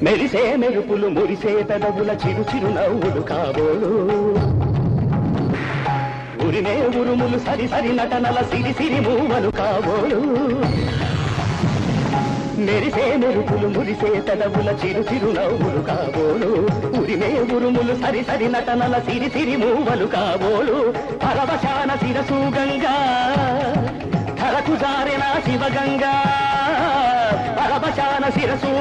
మెరిసే మెరుపులు మురిసే పెదవుల చిరు చిరు నవ్వులు కాబోలు ఉరిమే ఉరుములు సరి సరి నటనల సిరి సిరి మూవలు కాబోలు మెరిసే మెరుపులు మురిసే పెదవుల చిరు చిరు నవ్వులు కాబోలు ఉరిమే ఉరుములు సరి సరి నటనల సిరి సిరి మూవలు కాబోలు పరవశాన శిరసు గంగా ధరకు జారిన శివగంగా పరవశాన శిరసు